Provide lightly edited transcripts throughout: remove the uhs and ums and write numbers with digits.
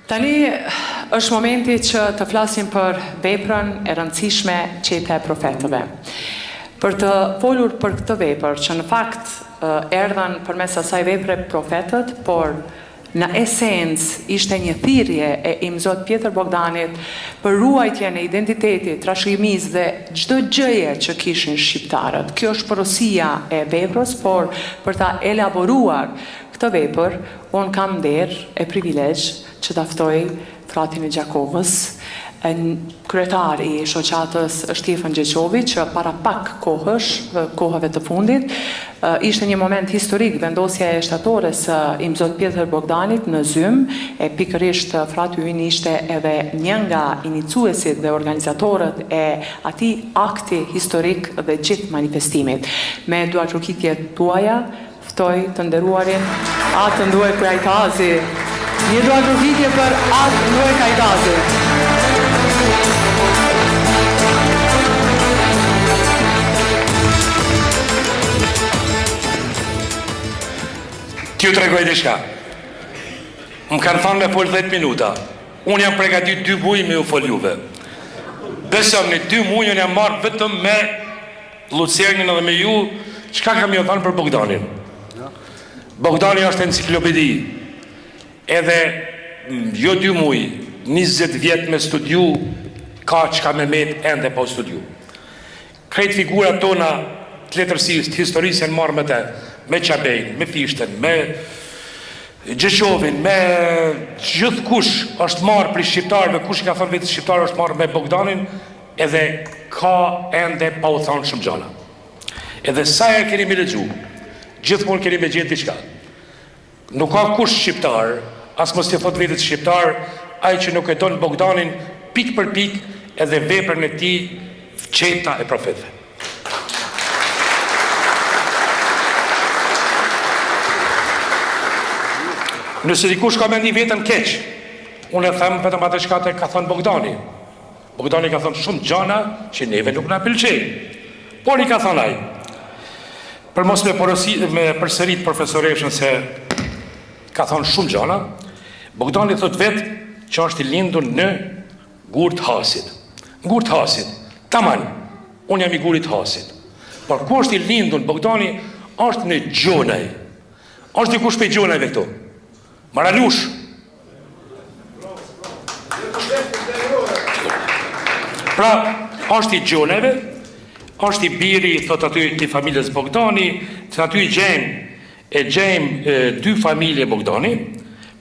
Tani është momenti që të flasim për veprën e rëndësishme Qeta e Profetëve. Për të folur për këtë vepër, që në fakt erdhen përmes asaj vepre profetët, por në esencë ishte një thirrje e imzot Pjetër Bogdanit për ruajtjen e identitetit, trashëgimisë dhe çdo gjëje që kishin shqiptarët. Kjo është porosia e veprës, por për ta elaboruar këtë vepër, unë kam nder e privilegj që ta ftoj fratin e Gjakovës, kryetar i shoqatës Shtefan Gjeqovi, që para pak kohëve të fundit, ishte një moment historik, vendosja e shtatores imzot Pjetër Bogdanit në Zym, e pikërisht frati ynë ishte edhe një nga inicuesit dhe organizatorët e atij akti historik dhe gjithë manifestimit. Me duartrokitjet tuaja, ftoj të nderuarin Atë Nduaj Kajtazi. Një duartrokitje për Atë Nduaj Kajtazi. T'ju tregoj diçka. Më kanë thënë me fol 10 minuta. Unë jam përgatit 2 muaj me u fol juve. Besëm në 2 muaj unë jam marrë vetëm me Lucernin edhe me ju, çka kam ju thënë për Bogdanin. Bogdani është enciklopedi. Edhe jo 2 muaj, 20 vjet me studiu, ka çka me met ende pa studiu. Krejt figurat tona të letërsisë, të historisë janë marrë me te, me Qabejn, me Fishten, me Gjeqovin, me gjithë kush është marrë për shqiptarëve, kush ka thënë vetë shqiptarë është marrë me Bogdanin, edhe ka ende pa u thonë shumë gjana. Edhe sa e keni me lexu, gjithmonë keni me gjetë diçka. Nuk ka kush shqiptar, as mos t'i thot vetë shqiptar, ai që nuk e don Bogdanin pik për pik, edhe veprën e tij Qeta e Profetëve. Nëse dikush ka mendi vetën keq, unë e them vetëm atë çka ka thënë Bogdani. Bogdani ka thënë shumë gjana që neve nuk na pëlqejnë. Por i ka thënë ai. Për mos me përsërit profesoreshën se ka thënë shumë gjana, Bogdani thot vetë që është i lindur në Gurt Hasit. Gurt Hasit, taman, unë jam i Gurit Hasit. Por ku është i lindur Bogdani është në Gjonaj. Është dikush pe Gjonajve këtu. Maralush. Pra, është i Gjonajve, është i biri, thot aty i familjes Bogdani, se aty e gjejmë 2 familje Bogdani.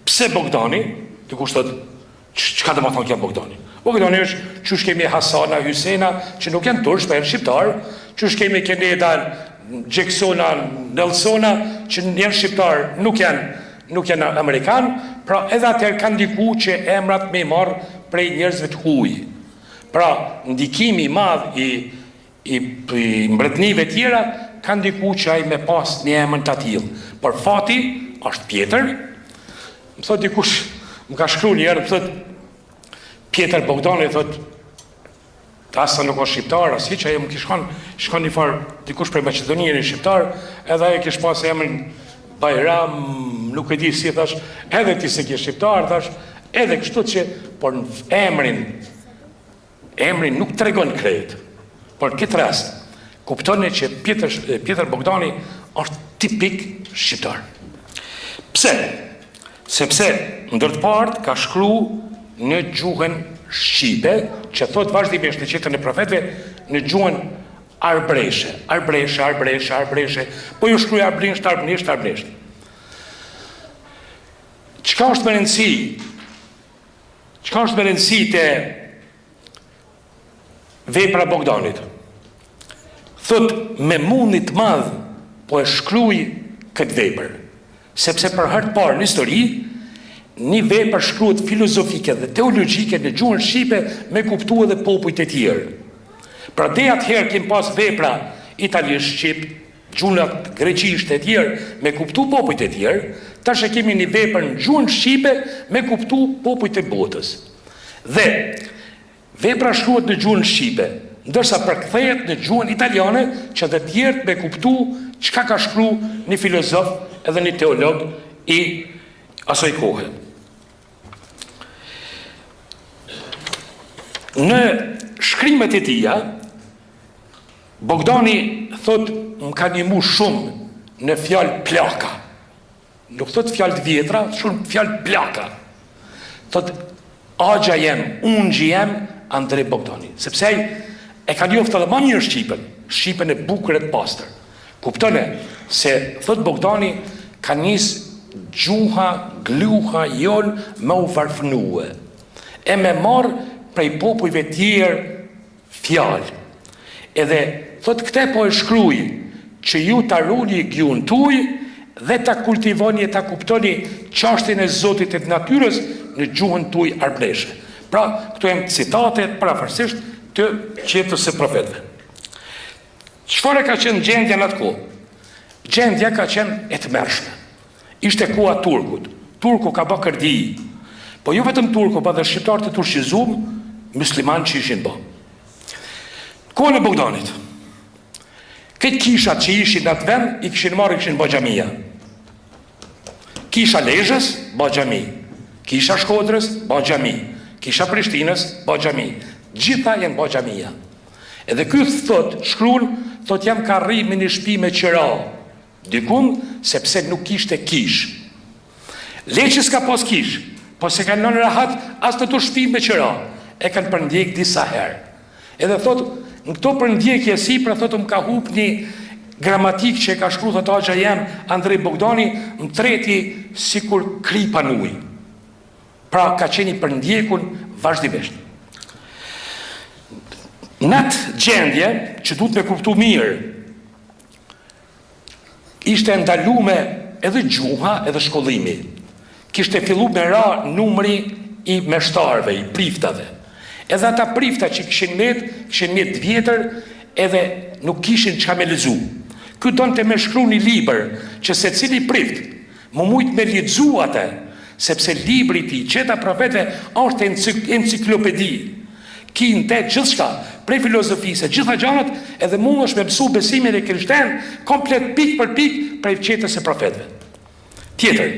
Pse Bogdani? Dikush thot, çka do të thonë kjo Bogdani? Bogdani është çush kemi Hasana, Hysena, që nuk janë tursh, po janë shqiptar, çush kemi Keneda, Jacksona, Nelsona, që janë shqiptar, nuk janë Amerikan, pra edhe atër kanë ndiku që emrat me marë prej njerëzve të huj. Pra, ndikimi madh i mbretnive tjera, kanë ndiku që ai me pas një emën të atil. Por fati është Pjetër. Më thot dikush, më ka shkru njerë, më thot Pjetër Bogdani, thot asa nuk është shqiptar, as hiç, ai më shkon një farë dikush prej Maqedonisë në shqiptar, edhe ai kish pas emrin Bajram, nuk e di si thash, edhe ti se ke shqiptar, thash, edhe kështu që, por në emrin nuk tregon krejt. Por në këtë rast, kuptoni që Pjetër Bogdani është tipik shqiptar. Pse? Sepse ndër të parë ka shkru në gjuhën shqipe, që thot vazhdimisht në Qetën e Profetëve në gjuhën arbreshe, po ju shkruaj arbrisht. Çka është më rëndësi? Çka është më rëndësi te vepra Bogdanit? Thot me mundit madh po e shkruaj këtë vepër, sepse për herë të parë në histori një vepër shkruhet filozofike dhe teologjike në gjuhën shqipe me kuptuar edhe popujt e tjerë. Pra dhe atëherë kem pas vepra italisht, shqip, gjunat greqisht e tjerë me kuptu popujt e tjerë, tash e kemi një vepër në gjuhën shqipe me kuptu popujt e botës. Dhe vepra shkruhet në gjuhën shqipe, ndërsa përkthehet në gjuhën italiane që dhe tjerët me kuptu çka ka shkru një filozof edhe një teolog i asoj kohe. Në shkrimet e tija, Bogdani thot, më ka ndihmu shumë në fjalë plaka. Nuk thot fjalë të vjetra, shumë fjalë plaka. Thot, agja jem, unë jem, Andrej Bogdani. Sepse e ka njoftë edhe më mirë Shqipen e bukur e të pastër. Kuptone se, thot Bogdani, ka njësë gjuha, gluha, jonë me u varfënue. E me marë prej popujve tjerë fjalë. Edhe, thot, këte po e shkruj, që ju ta runi gjun tuj, dhe ta kultivoni e ta kuptoni çështjen e Zotit e të natyrës në gjuhën tuj arbëreshe. Pra, këto janë citate parafërsisht të qetës së profetëve. Çfarë ka qenë gjendja në atë kohë? Gjendja ka qenë e tmerrshme. Ishte koha Turkut. Turku ka bë kërdi. Po jo vetëm Turku, pa dhe shqiptarët e turqizum, muslimanë që ishin bë. Kohën e Bogdanit. Këtë kishat që ishin në atë vend, i kishin marrë, i kishin bë xhamia. Kisha Lezhës, bë xhami. Kisha Shkodrës, bë xhami. Kisha Prishtinës, bë xhami. Gjitha janë bë xhamia. Edhe ky thot, shkruan, thot jam ka rrimë në shtëpi me qira. Dikun, sepse nuk kishte kish. Leqës ka pas kish, po se kanë nënë rahat as të shtëpi me qira. E kanë përndjek disa herë. Edhe thot, në këto përndjekje si, pra thot, më ka hup një gramatik që e ka shkru, thot, agja jem, Andrej Bogdani, më treti si kur kripa në ujë. Pra ka qeni përndjekun vazhdimisht. Në atë gjendje, që duhet me kuptu mirë, ishte ndalume edhe gjuha edhe shkollimi. Kishte fillu me ra numri i meshtarve, i priftave. Edhe ata prifta që kishin met vjetër, edhe nuk kishin çka me lexu. Ky donte me shkruan një libër që secili prift më mujt me lexu atë, sepse libri i tij Qeta Profetëve është enciklopedi. Kinte gjithçka, prej filozofisë, gjitha gjanat, edhe mundesh me mësu besimin e krishterë komplet pik për pik prej Qetës së Profetëve. Tjetër,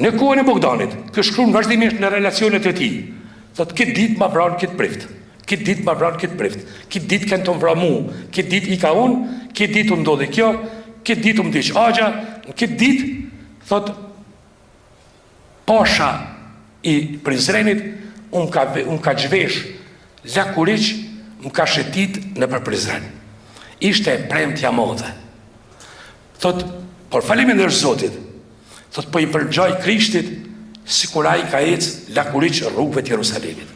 në kohën e Bogdanit, kë shkruan vazhdimisht në relacionet e tij. Thot, këtë ditë ma vran këtë prift. Këtë ditë ma vran këtë prift. Këtë ditë kanë të më vra mu. Këtë ditë i ka unë, këtë ditë më ndodhe kjo, këtë ditë më dish agja, në këtë ditë, thot, pasha i Prizrenit, unë ka gjvesh lakuriq, më ka shetit në për Prizren. Ishte premtja modhe. Thot, por falimin dhe Zotit, thot, po i përgjaj Krishtit, si kur ai ka ecë lakuriq rrugëve të Jerusalemit.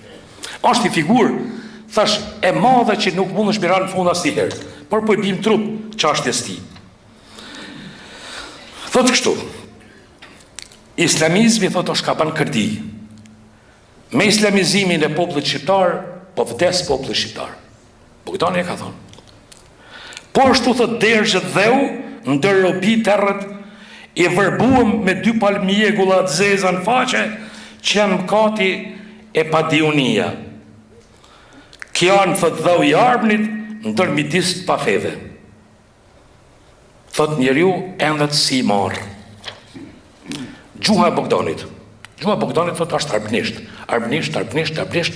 Ashtë i figur, thash, e madhe që nuk mund është miran funda si herë, por po i bim trup qashtjes ti. Thot kështu, islamizmi, thot, është ka ban kërdi. Me islamizimin e popullit shqiptar, po vdes popullit shqiptar. Bogdani e ka thonë. Po ashtu, thot, dergjët dheu, ndër robi terrët, i vërbuëm me 2 palmjegulla të zeza në faqe, që janë mkati e padionia. Kjanë, thot, dheu i arbnit, ndër midis të pafeve. Thot, njeriu endet si i marë. Gjuha e Bogdanit. Gjuha e Bogdanit, thot, është arbnisht. Arbnisht,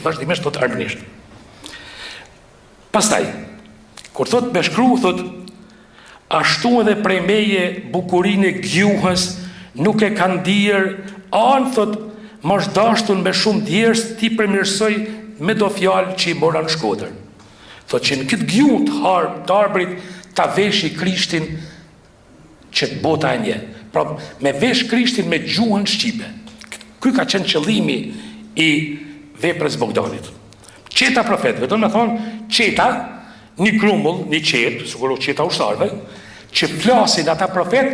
vazhdimisht, thot, arbnisht. Pastaj, kur thot me shkru, thot, ashtu edhe prej meje bukurin e gjuhës nuk e kanë dirë, anë, thot, më dashtur me shumë djerës ti përmirësoj me do fjalë që i mora në Shkodër. Thot që në këtë gjuhë të arbrit ta veshi Krishtin që të bota e nje. Pra me vesh Krishtin me gjuhën shqipe. Ky ka qenë qëllimi i veprës Bogdanit. Qeta profetëve, do me thonë qeta, një grumbull, një qetë, sigurisht qeta ushtarëve, që flasin ata profet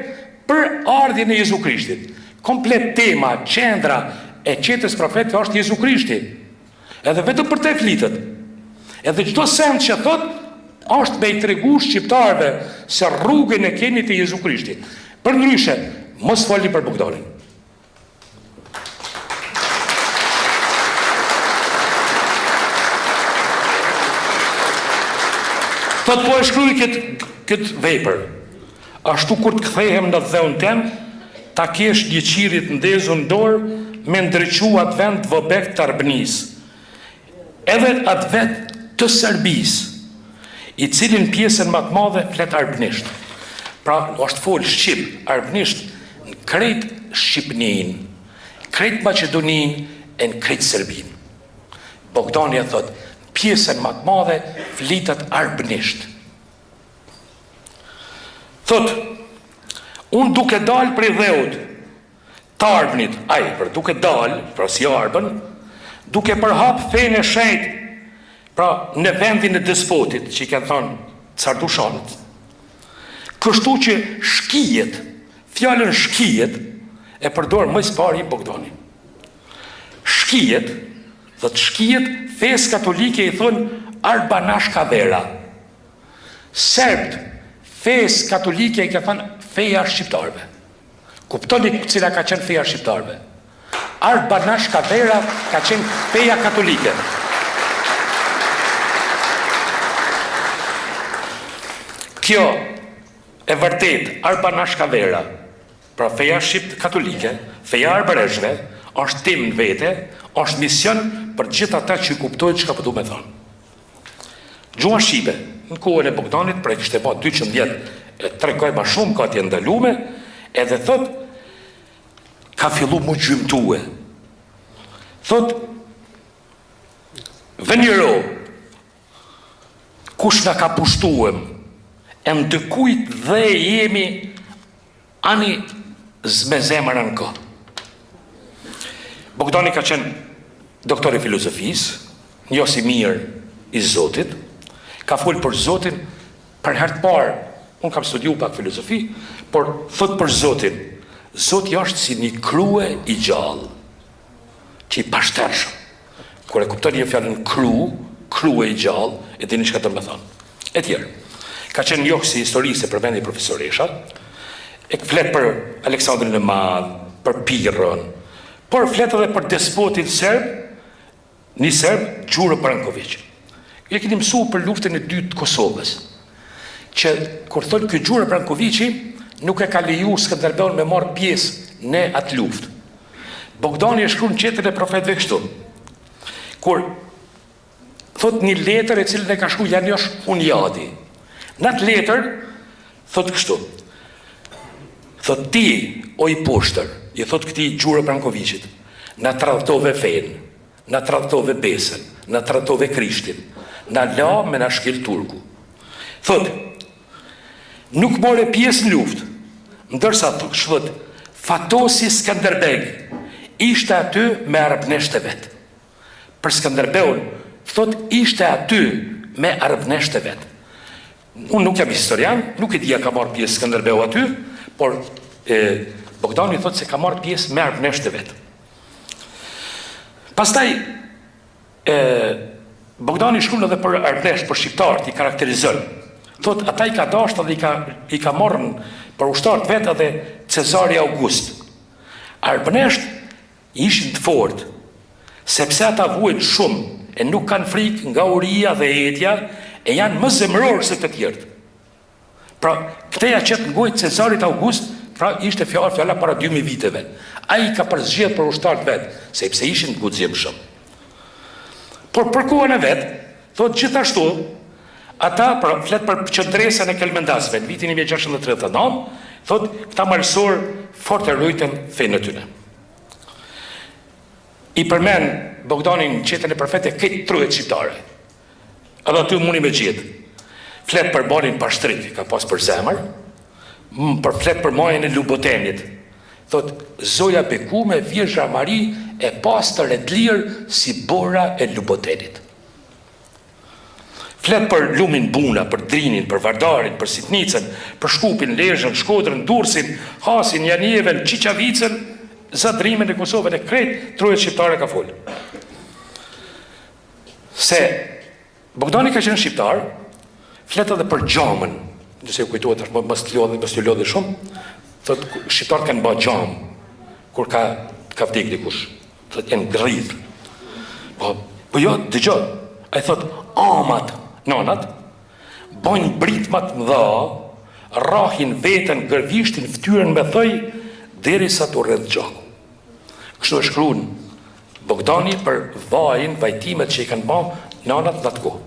për ardhjën e Jezu Krishtit. Komplet tema, qendra e qetës profetëve është Jezu Krishti. Edhe vetëm për te flitet. Edhe çdo send që thot, është me i tregu shqiptarëve se rrugën e keni të Jezu Krishti. Për ndryshe, mos foli për Bogdanin. Thot, po e shkruaj këtë vepër. Ashtu kur të kthehem në dheun tem, ta kesh një qirit ndezur në dorë, me ndryqu atë vend vëbek të Arbënis, edhe atë vend të Serbis, i cilin pjesën më të madhe flet arbënisht. Pra, është folë shqip, arbënisht, në krejt Shqipnin, krejt Macedonin, e në krejt Serbin. Bogdani e thot, pjesën më të madhe flitet arbënisht. Thot, unë duke dal për i dheut, të arbënit, duke dal, pra si arbën, duke përhap fejnë e shenjt, pra në vendin e despotit, që i kanë thonë Cardushanët, kështu që shkijet, fjallën shkijet, e përdorë më së pari Bogdani. Shkijet, fesë katolike i thonë Arbanashka vera. Serbt, fesë katolike i ka thonë feja shqiptarve. Kuptoni cila ka qenë feja shqiptarve. Arbanashka vera ka qenë feja katolike. Kjo e vërtet, Arbanashka vera, pra feja shqipt katolike, feja arbëreshve, është tim në vete, është mision për gjithë ata që kuptojnë që ka përdu me thonë. Gjua shqipe, në kohën e Bogdanit, pra e kështë e ba 200 vjetë, e tregoj ma shumë ka t'je ndalume, edhe thot, ka fillu mu gjymtue. Thot, venjero, kush nga ka pushtuem, e ndëkujt dhe jemi ani zme zemërën ka. Bogdani ka qenë doktor e filozofisë, njës i mirë i Zotit, ka folë për Zotin, për herë të parë, unë kam studiu pak filozofi, por thot për Zotin, Zoti është si një krue i gjallë, që i pashtershëm. Kër e kuptoni një fjallën krue i gjallë, e dini që ka të më thonë. E tjerë, ka qenë njohë si historise për vendi profesoresha, e fletë për Aleksandrin e Madh, për Pirron, por fletë edhe për despotin serb, një serb, Gjuro Branković. E keni mësu për luftën e dytë të Kosovës, që kur thonë ky Gjuro Branković nuk e ka leju Skënderbeun me marrë pjesë në atë luftë. Bogdani e shkruan në Qetën e Profetëve kështu. Kur thot një letër e cilën e ka shkruar Janiosh Hunjadi. Në atë letër thot kështu. Thot ti, o i poshtër, i thot këtij Gjuro Brankovićit, na tradhtove fen, na tradhtove besën, na tradhtove Krishtin, na la me na shkel turku. Thot, nuk more pjesë në luftë, ndërsa thot, Fatosi Skënderbeg ishte aty me arabnesht e vetë. Për Skënderbeun, thot, ishte aty me arabnesht e vetë. Unë nuk jam historian, nuk e dija ka marrë pjesë Skënderbeu aty, por Bogdani thot se ka marrë pjesë me arabnesht e vetë. Pastaj, Bogdani shkruan edhe për arabnesht, për shqiptarët, i karakterizon. Thot, ata i ka dashtë dhe i ka morën për ushtarët vetë edhe Cezari August. Arabnesht ishin të fortë, sepse ata vuajnë shumë e nuk kanë frikë nga uria dhe etja e janë më zemërorë se të tjerët. Pra, këteja që të ngojtë Cezarit August, pra ishte fjalla para 2000 viteve. A i ka përzgjedhë për ushtarët vetë, sepse ishin të guxim shumë. Por për kohën e vetë, thot gjithashtu, ata flet për qëndresën e kelmendasve, në vitin 1639, thot këta marësor fort e rujten fejnë në tyne. I përmen Bogdanin në Qetën e Profetëve këtë truhet shqiptare. Edhe aty muni me gjithë. Flet për banin pashtrit, ka pas për zemër, flet për majën e Lubotenit. Thot, Zoja Bekume, Vjezhra Mari, e pastër e të lirë si bora e Lubotenit. Flet për lumin Buna, për Drinin, për Vardarin, për Sitnicën, për Shkupin, Lezhën, Shkodrën, Durrësin, Hasin, Janjeven, Qiqavicën, Zadrimin e Kosovën e krejt, truhet shqiptare ka folë. Se Bogdani ka qenë shqiptar, flet edhe për Gjamën, nëse u kujtohet është mos të lodhi shumë, thot shqiptarët kanë bërë Gjam, kur ka vdek dikush, thot janë gridh. Po jo, dëgjoj, ai thot amat, nonat, bojnë britmat mëdha, rrahin veten, gërvishtin, ftyrën me thoj, derisa të rreth gjaku. Kështu e shkruan Bogdani për vajtimet që i kanë bërë nanat në atë kohë.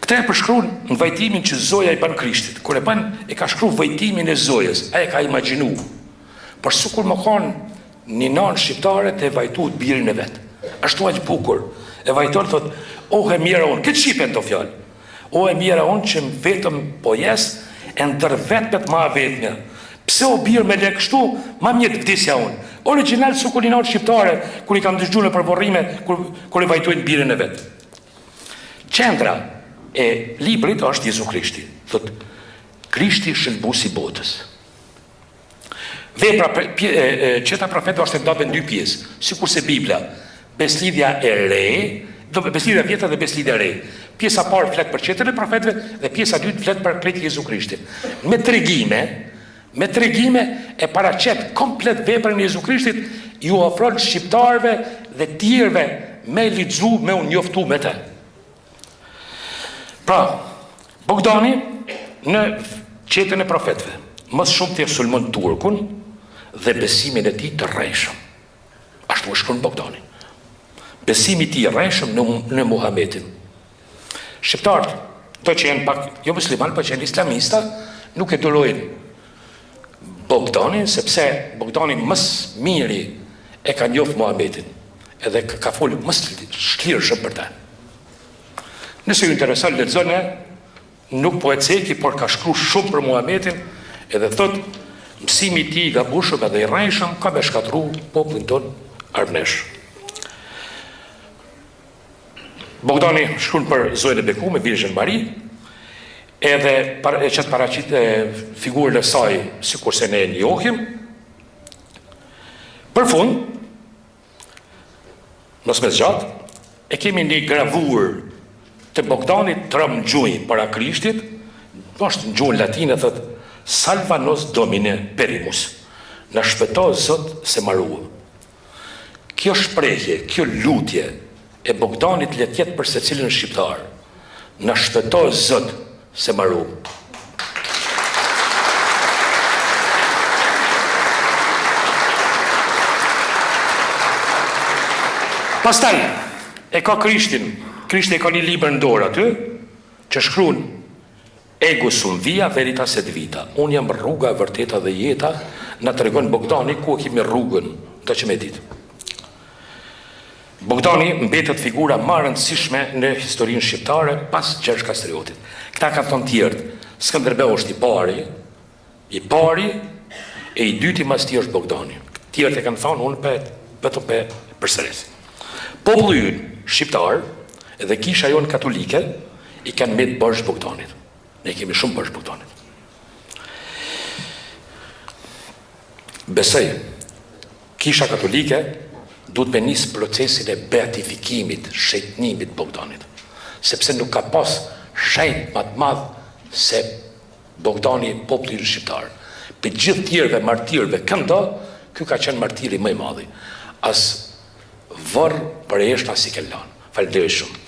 Këta e përshkruan në vajtimin që Zoja i bën Krishtit. Kur e ka shkruar vajtimin e Zojës, ai e ka imagjinu. Por sikur më kanë një nanë shqiptare të vajtuat birin e vet. Ashtu aq bukur. E vajton thot, "O e mira unë, këtë shipen të fjalë. O e mira unë që vetëm po jes e ndër vetmet ma vetmja. Pse o birë me le kështu, ma mjetë vdisja unë." Original su kur një natë shqiptare, kur i kam dëgjuar në përvorrime, kur i vajtojnë birin e vet. Qendra e librit është Jezu Krishti. Thot, Krishti shëlbuesi i botës. Vepra qeta profetëve është e ndodhe në 2 pjesë, sikurse Bibla, beslidhja e re, beslidhja e vjetër dhe beslidhja e re. Pjesa parë flet për qetën e profetëve dhe pjesa dytë flet për krejt Jezu Krishtin. Me tregime e paraqet komplet veprën e Jezu Krishtit, ju ofron shqiptarëve dhe tjerëve me lexu, me u njoftu me të. Pra, Bogdani në qetën e profetëve, më shumë të sulmon Turkun dhe besimin e tij të rrejshëm. Ashtu e shkruan Bogdani. Besimi i tij i rrejshëm në Muhamedit. Shqiptarët, do që janë pak jo musliman, por që janë islamista, nuk e durojnë Bogdanin, sepse Bogdani mës miri e ka njoft Muhamedit, edhe ka folur mës shklirshëm për ta. Nëse ju intereson lexoni, nuk po e ceki, por ka shkruar shumë për Muhamedit, edhe thot mësimi i tij i gabueshëm edhe i rrejshëm ka me shkatërru popullin ton armënesh. Bogdani shkruan për Zojën e bekuar, Virgjën Mari, edhe që të paraqit figurën e saj, sikur se ne e njohim. Për fund, mos me zgjat, e kemi një gravur të Bogdanit trëm gjuj para Krishtit, është në gjuhën latine, thot, "Salva nos Domine perimus", na shpëto Zot se marruam. Kjo shprehje, kjo lutje e Bogdanit le të jetë për secilin shqiptar. Na shpëto Zot se marruam. Pastaj e ka Krishtin. Krishti e ka një libër në dorë aty, që shkruan "Ego sum via veritas et vita". Unë jam rruga, vërteta dhe jeta, na tregon Bogdani ku kemi rrugën, do që me ditë. Bogdani mbetet figura më e rëndësishme në historinë shqiptare pas Gjergj Kastriotit. Këta kanë thonë tjerët, Skënderbeu është i pari e i dyti mas tij është Bogdani. Tjerët e kanë thonë, unë vetëm pe përsëris. Populli ynë shqiptar edhe kisha jonë katolike i kanë mbet bashkë Bogdanit. Ne kemi shumë bashkë Bogdanit. Besoj, kisha katolike duhet me nisë procesin e beatifikimit, shejtnimit Bogdanit. Sepse nuk ka pas shejt më të madh se Bogdani populli shqiptar. Për gjithë tjerëve martirëve këndo, ky ka qenë martiri më i madhi. As vërë për e eshtë as i kellan. Faleminderit shumë.